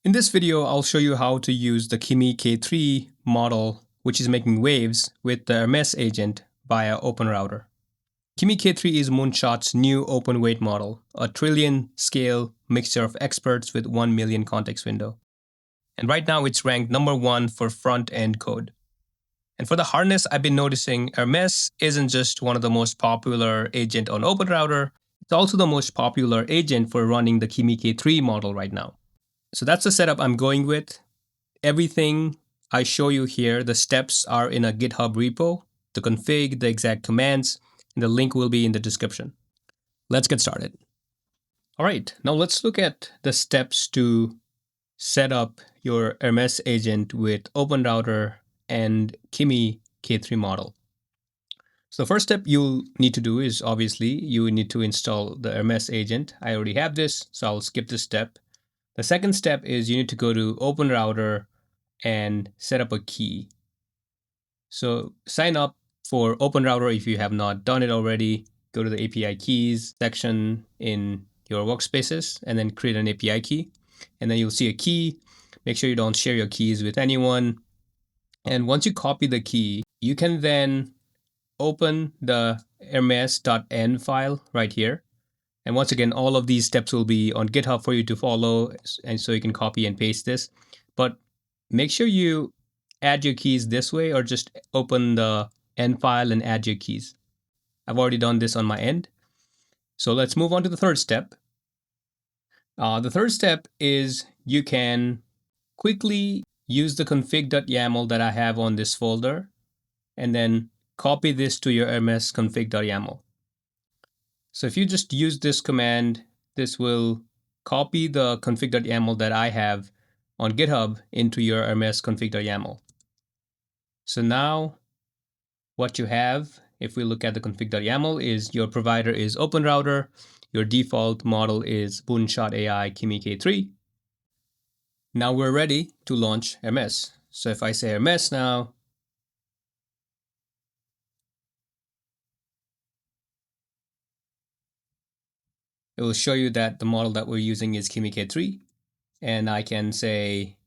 In this video, I'll show you how to use the Kimi K3 model, which is making waves with the Hermes agent via OpenRouter. Kimi K3 is Moonshot's new open weight model, a trillion-scale mixture of experts with 1 million context window. And right now it's ranked #1 for front-end code. And for the hardness, I've been noticing Hermes isn't just one of the most popular agent on OpenRouter, it's also the most popular agent for running the Kimi K3 model right now. So that's the setup I'm going with. Everything I show you here, the steps are in a GitHub repo, the config, the exact commands, and the link will be in the description. Let's get started. All right, now let's look at the steps to set up your Hermes agent with OpenRouter and Kimi K3 model. So the first step you'll need to do is obviously you need to install the Hermes agent. I already have this, so I'll skip this step. The second step is you need to go to OpenRouter and set up a key. So sign up for OpenRouter if you have not done it already. Go to the API keys section in your workspaces and then create an API key. And then you'll see a key. Make sure you don't share your keys with anyone. And once you copy the key, you can then open the hermes.n file right here. And once again, all of these steps will be on GitHub for you to follow, and so you can copy and paste this. But make sure you add your keys this way or just open the N file and add your keys. I've already done this on my end. So let's move on to the third step. The third step is you can quickly use the config.yaml that I have on this folder and then copy this to your Hermes config.yaml. So if you just use this command, this will copy the config.yaml that I have on GitHub into your Hermes config.yaml. So now what you have, if we look at the config.yaml, is your provider is OpenRouter, your default model is Moonshot AI Kimi K3. Now we're ready to launch Hermes. So if I say Hermes now, it will show you that the model that we're using is Kimi K3. And I can say,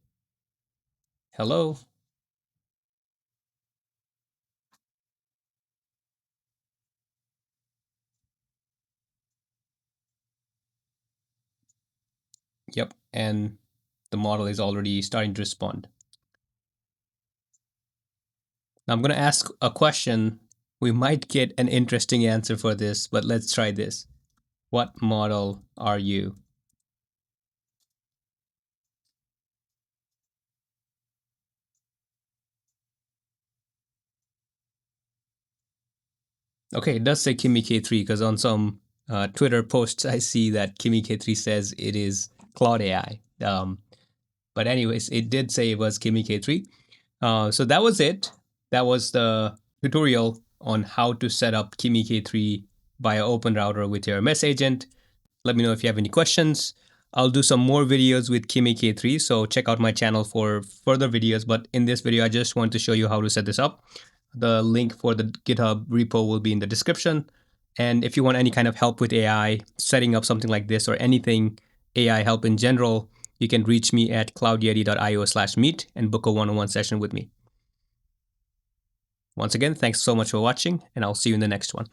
hello. Yep, and the model is already starting to respond. Now I'm going to ask a question. We might get an interesting answer for this, but let's try this. What model are you? Okay, it does say Kimi K3 because on some Twitter posts I see that Kimi K3 says it is Cloud AI. But anyways, it did say it was Kimi K3. So that was it. That was the tutorial on how to set up Kimi K3 via OpenRouter with your Hermes agent. Let me know if you have any questions. I'll do some more videos with Kimi K3, so check out my channel for further videos. But in this video, I just want to show you how to set this up. The link for the GitHub repo will be in the description. And if you want any kind of help with AI, setting up something like this or anything AI help in general, you can reach me at cloudyeti.io/meet and book a one-on-one session with me. Once again, thanks so much for watching, and I'll see you in the next one.